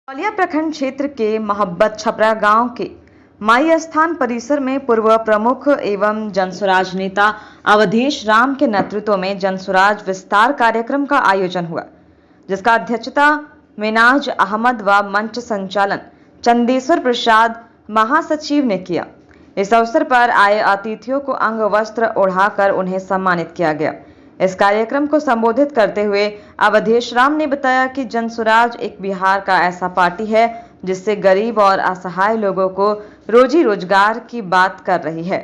औलिया प्रखंड क्षेत्र के मोहब्बत छपरा गांव के माई स्थान परिसर में पूर्व प्रमुख एवं जनसुराज नेता अवधेश राम के नेतृत्व में जनसुराज विस्तार कार्यक्रम का आयोजन हुआ, जिसका अध्यक्षता मिनाज अहमद व मंच संचालन चंदेश्वर प्रसाद महासचिव ने किया। इस अवसर पर आए अतिथियों को अंग वस्त्र ओढ़ाकर उन्हें सम्मानित किया गया। इस कार्यक्रम को संबोधित करते हुए अवधेश राम ने बताया कि जनसुराज एक बिहार का ऐसा पार्टी है जिससे गरीब और असहाय लोगों को रोजी रोजगार की बात कर रही है।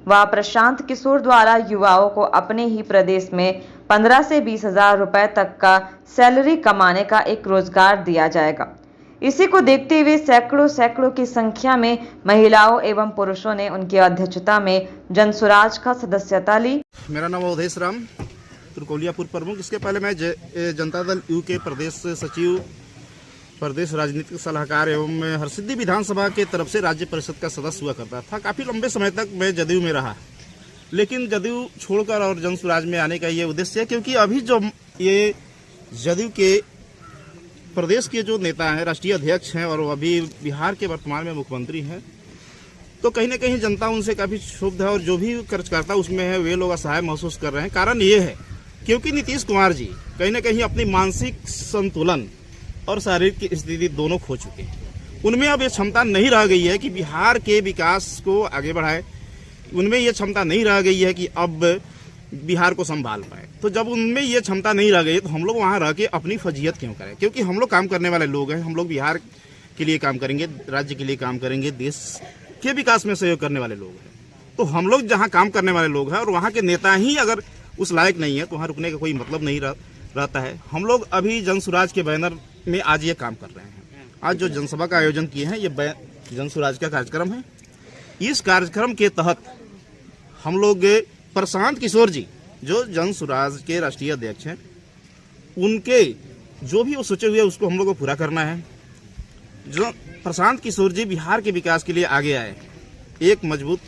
वह प्रशांत किशोर द्वारा युवाओं को अपने ही प्रदेश में 15 से 20 हजार रुपए तक का सैलरी कमाने का एक रोजगार दिया जाएगा। इसी को देखते हुए सैकड़ों की संख्या में महिलाओं एवं पुरुषों ने उनकी अध्यक्षता में जनसुराज का सदस्यता ली। मेरा नाम अवधेश राम, तुर्कोलिया पूर्व प्रमुख। इसके पहले मैं जनता दल यू के प्रदेश सचिव, प्रदेश राजनीतिक सलाहकार एवं हरसिद्धि विधानसभा के तरफ से राज्य परिषद का सदस्य हुआ करता था। काफ़ी लंबे समय तक मैं जदयू में रहा, लेकिन जदयू छोड़कर और जनसुराज में आने का ये उद्देश्य है क्योंकि अभी जो ये जदयू के प्रदेश के जो नेता हैं, राष्ट्रीय अध्यक्ष हैं और अभी बिहार के वर्तमान में मुख्यमंत्री हैं, तो कहीं ना कहीं जनता उनसे काफ़ी क्षुब्ध है और जो भी कार्यकर्ता उसमें है वे लोग असहाय महसूस कर रहे हैं। कारण ये है क्योंकि नीतीश कुमार जी कहीं ना कहीं अपनी मानसिक संतुलन और शारीरिक स्थिति दोनों खो चुके हैं। उनमें अब ये क्षमता नहीं रह गई है कि बिहार के विकास को आगे बढ़ाए। उनमें ये क्षमता नहीं रह गई है कि अब बिहार को संभाल पाए। तो जब उनमें ये क्षमता नहीं रह गई तो हम लोग वहाँ रह के अपनी फजीहत क्यों करें? क्योंकि हम लोग काम करने वाले लोग हैं। हम लोग बिहार के लिए काम करेंगे, राज्य के लिए काम करेंगे, देश के विकास में सहयोग करने वाले लोग हैं। तो हम लोग जहाँ काम करने वाले लोग हैं और वहाँ के नेता ही अगर उस लायक नहीं है तो वहाँ रुकने का कोई मतलब नहीं रहता है। हम लोग अभी जनसुराज के बैनर में आज ये काम कर रहे हैं। आज जो जनसभा का आयोजन किए हैं ये जनसुराज का कार्यक्रम है। इस कार्यक्रम के तहत हम लोग प्रशांत किशोर जी जो जनसुराज के राष्ट्रीय अध्यक्ष हैं, उनके जो भी वो सोचे हुए उसको हम लोग को पूरा करना है। जो प्रशांत किशोर जी बिहार के विकास के लिए आगे आए, एक मजबूत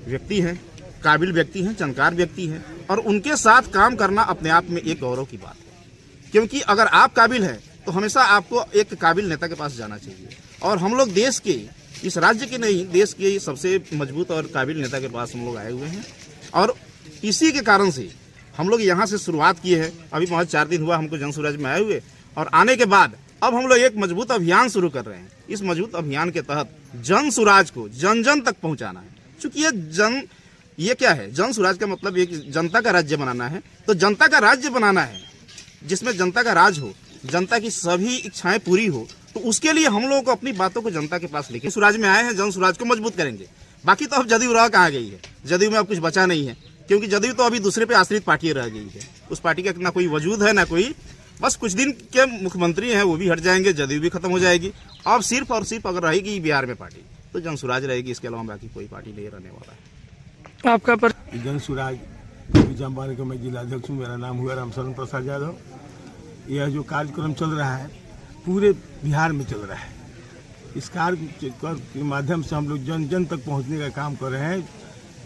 व्यक्ति हैं, काबिल व्यक्ति हैं, जानकार व्यक्ति हैं और उनके साथ काम करना अपने आप में एक गौरव की बात है। क्योंकि अगर आप काबिल हैं तो हमेशा आपको एक काबिल नेता के पास जाना चाहिए। और हम लोग देश के, इस राज्य के नहीं, देश के सबसे मजबूत और काबिल नेता के पास हम लोग आए हुए हैं और इसी के कारण से हम लोग यहाँ से शुरुआत किए हैं। अभी महज 4 दिन हुआ हमको जनसुराज में आए हुए और आने के बाद अब हम लोग एक मजबूत अभियान शुरू कर रहे हैं। इस मजबूत अभियान के तहत जनसुराज को जन जन तक पहुंचाना है। चूंकि ये क्या है, जनसुराज का मतलब एक जनता का राज्य बनाना है। तो जनता का राज्य बनाना है जिसमें जनता का राज हो, जनता की सभी इच्छाएं पूरी हो। तो उसके लिए हम लोगों को अपनी बातों को जनता के पास लेके सुराज में आए हैं, जनसुराज को मजबूत करेंगे। बाकी तो अब जदयू रह कहाँ गई है? जदयू में अब कुछ बचा नहीं है क्योंकि जदयू तो अभी दूसरे पे आश्रित पार्टी रह गई है। उस पार्टी का ना कोई वजूद है ना कोई, बस कुछ दिन के मुख्यमंत्री हैं वो भी हट जाएंगे, जदयू भी खत्म हो जाएगी। अब सिर्फ और सिर्फ अगर रहेगी बिहार में पार्टी तो जनसुराज रहेगी, इसके अलावा बाकी कोई पार्टी नहीं रहने वाला है। आपका पर जनसुराज चंपारण का मैं जिलाध्यक्ष हूँ। मेरा नाम हुआ रामशरण प्रसाद यादव। यह जो कार्यक्रम चल रहा है पूरे बिहार में चल रहा है। इस कार्य के माध्यम से हम लोग जन जन तक पहुँचने का काम कर रहे हैं।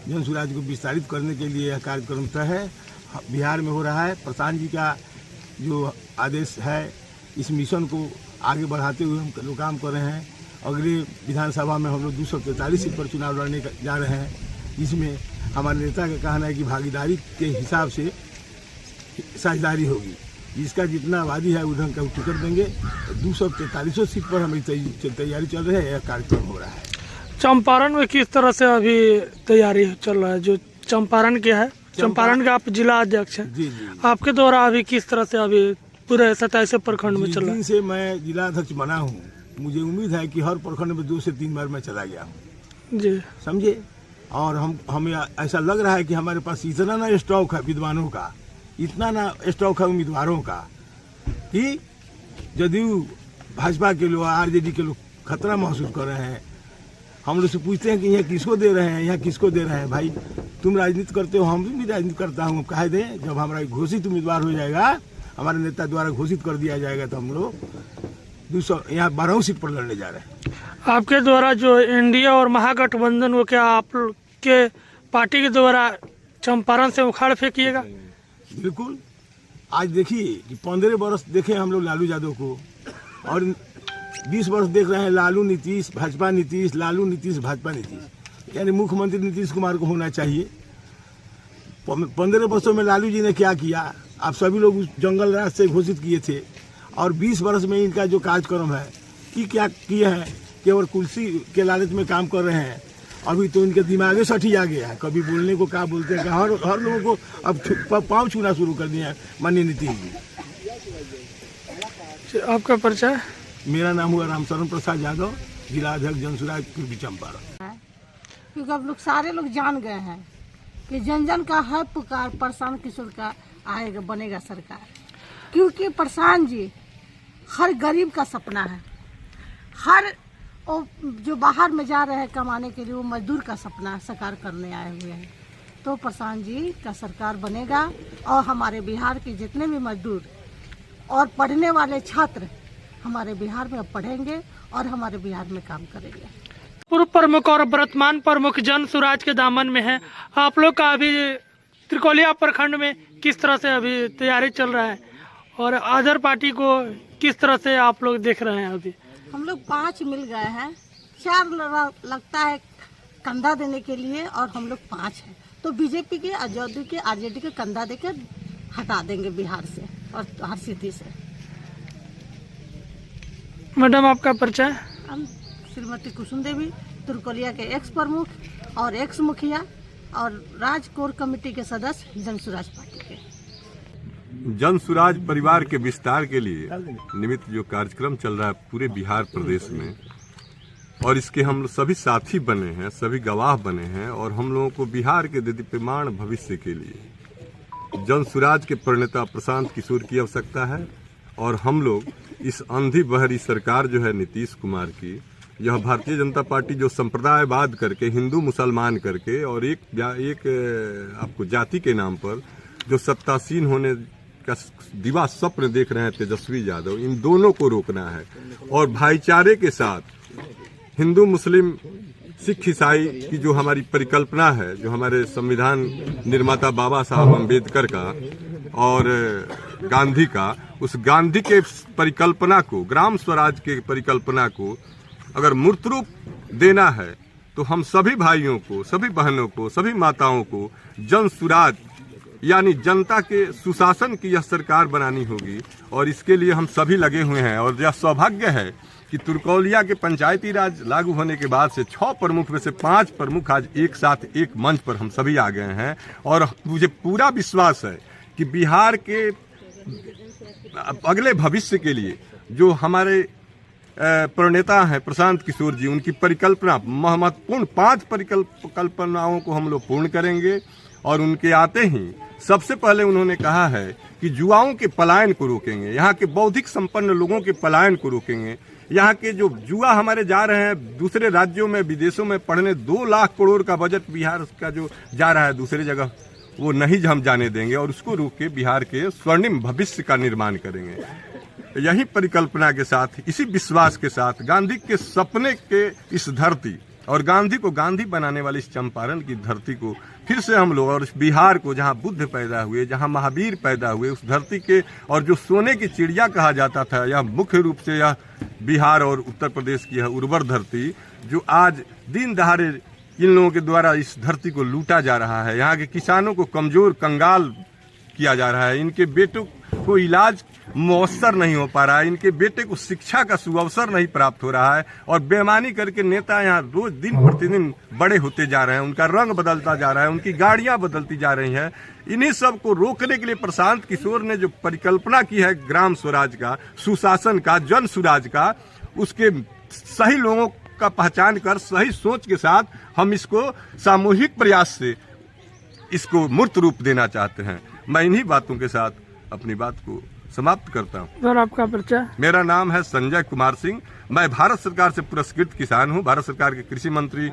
जनसुराज को विस्तारित करने के लिए यह कार्यक्रम तय है, बिहार में हो रहा है। प्रशांत जी का जो आदेश है, इस मिशन को आगे बढ़ाते हुए हम लोग काम कर रहे हैं। अगले विधानसभा में हम लोग 243 सीट पर चुनाव लड़ने जा रहे हैं, जिसमें हमारे नेता का कहना है कि भागीदारी के हिसाब से साझेदारी होगी। जिसका जितना आबादी है उधर का टिकट देंगे। 243 सीट पर हमारी तैयारी चल रही है, यह कार्यक्रम हो रहा है। चंपारण में किस तरह से अभी तैयारी चल रहा है? जो चंपारण के है, चंपारण का आप जिला अध्यक्ष हैं। जी। आपके द्वारा अभी किस तरह से अभी पूरे 27 प्रखंड में चल रहा है? से मैं जिला अध्यक्ष बना हूँ, मुझे उम्मीद है कि हर प्रखंड में 2 से 3 बार मैं चला गया हूँ जी, समझे। और हमें ऐसा लग रहा है कि हमारे पास इतना ना स्टॉक है विद्वानों का, इतना ना स्टॉक है उम्मीदवारों का कि जदयू भाजपा के लोग, आरजेडी के लोग खतरा महसूस कर रहे हैं। हम लोग से पूछते हैं कि यहाँ किसको दे रहे हैं, यहाँ किसको दे रहे हैं। भाई तुम राजनीति करते हो, हम भी राजनीति करता हूँ, कह दें जब हमारा घोषित उम्मीदवार हो जाएगा, हमारे नेता द्वारा घोषित कर दिया जाएगा तो हम लोग 200 यहाँ 12 सीट पर लड़ने जा रहे हैं। आपके द्वारा जो एनडीए और महागठबंधन वो क्या आपके पार्टी के द्वारा चंपारण से उखाड़ फेंकिएगा? बिल्कुल। आज देखिए कि 15 वर्ष देखे हम लोग लालू यादव को और 20 वर्ष देख रहे हैं लालू नीतीश भाजपा नीतीश, लालू नीतीश भाजपा नीतीश, यानी मुख्यमंत्री नीतीश कुमार को होना चाहिए। 15 वर्षों में लालू जी ने क्या किया, आप सभी लोग उस जंगल राज से घोषित किए थे, और 20 वर्ष में इनका जो कार्यक्रम है कि क्या किए हैं, केवल कुर्सी के लालच में काम कर रहे हैं। अभी तो इनके दिमागे सठिया गया है, कभी बोलने को क्या बोलते हैं, हर लोगों को अब पाँव छूना शुरू कर दिया है माननीय नीतीश जी। आपका परिचय? मेरा नाम हुआ रामशरण प्रसाद यादव, जिला अध्यक्ष जनसुराज पूर्वी चंपारण। क्योंकि अब लोग सारे लोग जान गए हैं कि जन जन का है पुकार, प्रशांत किशोर का आएगा बनेगा सरकार। क्योंकि प्रशांत जी हर गरीब का सपना है, हर जो बाहर में जा रहे हैं कमाने के लिए वो मजदूर का सपना साकार करने आए हुए हैं। तो प्रशांत जी का सरकार बनेगा और हमारे बिहार के जितने भी मजदूर और पढ़ने वाले छात्र हमारे बिहार में अब पढ़ेंगे और हमारे बिहार में काम करेंगे। पूर्व प्रमुख और वर्तमान प्रमुख जन सुराज के दामन में है। आप लोग का अभी त्रिकोलिया प्रखंड में किस तरह से अभी तैयारी चल रहा है और अदर पार्टी को किस तरह से आप लोग देख रहे हैं? अभी हम लोग 5 मिल गए हैं, 4 लगता है कंधा देने के लिए और हम लोग 5 हैं। तो बीजेपी के, आजादी के, आरजेडी के कंधा देकर हटा देंगे बिहार से और हर स्थिति से। मैडम आपका परिचय? हम श्रीमती कुसुम देवी, तुरकोलिया के एक्स प्रमुख और एक्स मुखिया और राज कोर कमेटी के सदस्य जन सुराज पार्टी के। जन सुराज परिवार के विस्तार के लिए निमित्त जो कार्यक्रम चल रहा है पूरे बिहार प्रदेश में, और इसके हम सभी साथी बने हैं, सभी गवाह बने हैं, और हम लोगों को बिहार के दीप्यमान भविष्य के लिए जन सुराज के प्रणेता प्रशांत किशोर की आवश्यकता है। और हम लोग इस अंधी बहरी सरकार जो है नीतीश कुमार की, यह भारतीय जनता पार्टी जो संप्रदायवाद करके, हिंदू मुसलमान करके और एक आपको जाति के नाम पर जो सत्तासीन होने का दिवा स्वप्न देख रहे हैं तेजस्वी यादव, इन दोनों को रोकना है और भाईचारे के साथ हिंदू मुस्लिम सिख ईसाई की जो हमारी परिकल्पना है, जो हमारे संविधान निर्माता बाबा साहब अम्बेडकर का और गांधी का, उस गांधी के परिकल्पना को, ग्राम स्वराज के परिकल्पना को अगर मूर्त रूप देना है तो हम सभी भाइयों को, सभी बहनों को, सभी माताओं को जन सुराज यानी जनता के सुशासन की यह सरकार बनानी होगी। और इसके लिए हम सभी लगे हुए हैं। और यह सौभाग्य है कि तुरकोलिया के पंचायती राज लागू होने के बाद से 6 प्रमुख में से 5 प्रमुख आज एक साथ एक मंच पर हम सभी आ गए हैं। और मुझे पूरा विश्वास है कि बिहार के अगले भविष्य के लिए जो हमारे प्रणेता हैं प्रशांत किशोर जी, उनकी परिकल्पना महत्वपूर्ण 5 परिकल्पनाओं को हम लोग पूर्ण करेंगे। और उनके आते ही सबसे पहले उन्होंने कहा है कि युवाओं के पलायन को रोकेंगे, यहाँ के बौद्धिक संपन्न लोगों के पलायन को रोकेंगे। यहाँ के जो युवा हमारे जा रहे हैं दूसरे राज्यों में, विदेशों में पढ़ने, 2 लाख करोड़ का बजट बिहार का जो जा रहा है दूसरी जगह, वो नहीं हम जाने देंगे और उसको रोक के बिहार के स्वर्णिम भविष्य का निर्माण करेंगे। यही परिकल्पना के साथ, इसी विश्वास के साथ गांधी के सपने के इस धरती और गांधी को गांधी बनाने वाली इस चंपारण की धरती को फिर से हम लोग, और इस बिहार को जहां बुद्ध पैदा हुए, जहां महावीर पैदा हुए, उस धरती के और जो सोने की चिड़िया कहा जाता था, यह मुख्य रूप से यह बिहार और उत्तर प्रदेश की यह उर्वर धरती जो आज दिन दहाड़े इन लोगों के द्वारा इस धरती को लूटा जा रहा है। यहाँ के किसानों को कमजोर कंगाल किया जा रहा है, इनके बेटों को इलाज मुयस्सर नहीं हो पा रहा है, इनके बेटे को शिक्षा का सुअवसर नहीं प्राप्त हो रहा है, और बेईमानी करके नेता यहाँ रोज दिन प्रतिदिन बड़े होते जा रहे हैं, उनका रंग बदलता जा रहा है, उनकी गाड़ियां बदलती जा रही हैं। इन्हीं सब को रोकने के लिए प्रशांत किशोर ने जो परिकल्पना की है ग्राम स्वराज का, सुशासन का, जन सुराज का, उसके सही लोगों का पहचान कर सही सोच के साथ हम इसको सामूहिक प्रयास से इसको मूर्त रूप देना चाहते हैं। मैं इन्हीं बातों के साथ अपनी बात को समाप्त करता हूँ। सर आपका परिचय? मेरा नाम है संजय कुमार सिंह। मैं भारत सरकार से पुरस्कृत किसान हूँ। भारत सरकार के कृषि मंत्री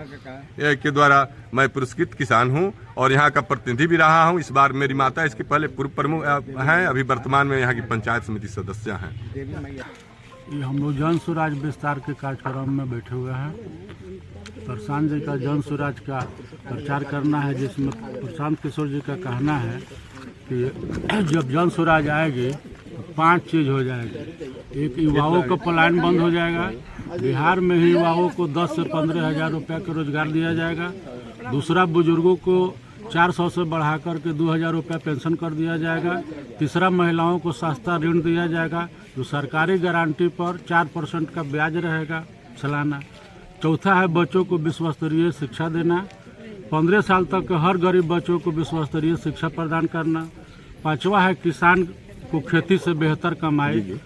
के द्वारा मैं पुरस्कृत किसान हूँ और यहाँ का प्रतिनिधि भी रहा हूँ। इस बार मेरी माता इसके पहले पूर्व प्रमुख हैं, अभी वर्तमान में यहाँ की पंचायत समिति सदस्य हैं। ये हम लोग जन सुराज विस्तार के कार्यक्रम में बैठे हुए हैं। प्रशांत जी का जन सुराज का प्रचार करना है, जिसमें प्रशांत किशोर जी का कहना है कि जब जन सुराज आएगी तो 5 चीज़ हो जाएगी। एक युवाओं का पलायन बंद हो जाएगा। बिहार में ही युवाओं को 10 से 15 हज़ार रुपया का रोजगार दिया जाएगा। दूसरा, बुजुर्गों को 400 से बढ़ाकर के 2000 रुपया पेंशन कर दिया जाएगा। तीसरा, महिलाओं को सस्ता ऋण दिया जाएगा जो सरकारी गारंटी पर 4% का ब्याज रहेगा सालाना। चौथा है बच्चों को विश्व स्तरीय शिक्षा देना। 15 साल तक हर गरीब बच्चों को विश्व स्तरीय शिक्षा प्रदान करना। पांचवा है किसान को खेती से बेहतर कमाई।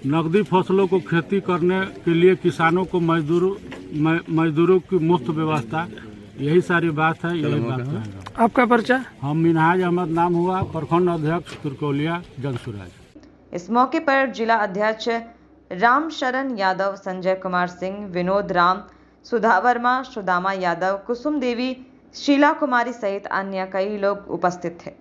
नकदी फसलों को खेती करने के लिए किसानों को मजदूरों की मुफ्त व्यवस्था। यही सारी बात है, यही बात कहेंगे। आपका परिचय? हम मिनहाज अहमद नाम हुआ, प्रखंड अध्यक्ष तुर्कोलिया जनसुराज। इस मौके पर जिला अध्यक्ष रामशरण यादव, संजय कुमार सिंह, विनोद राम, सुधा वर्मा, सुदामा यादव, कुसुम देवी, शीला कुमारी सहित अन्य कई लोग उपस्थित थे।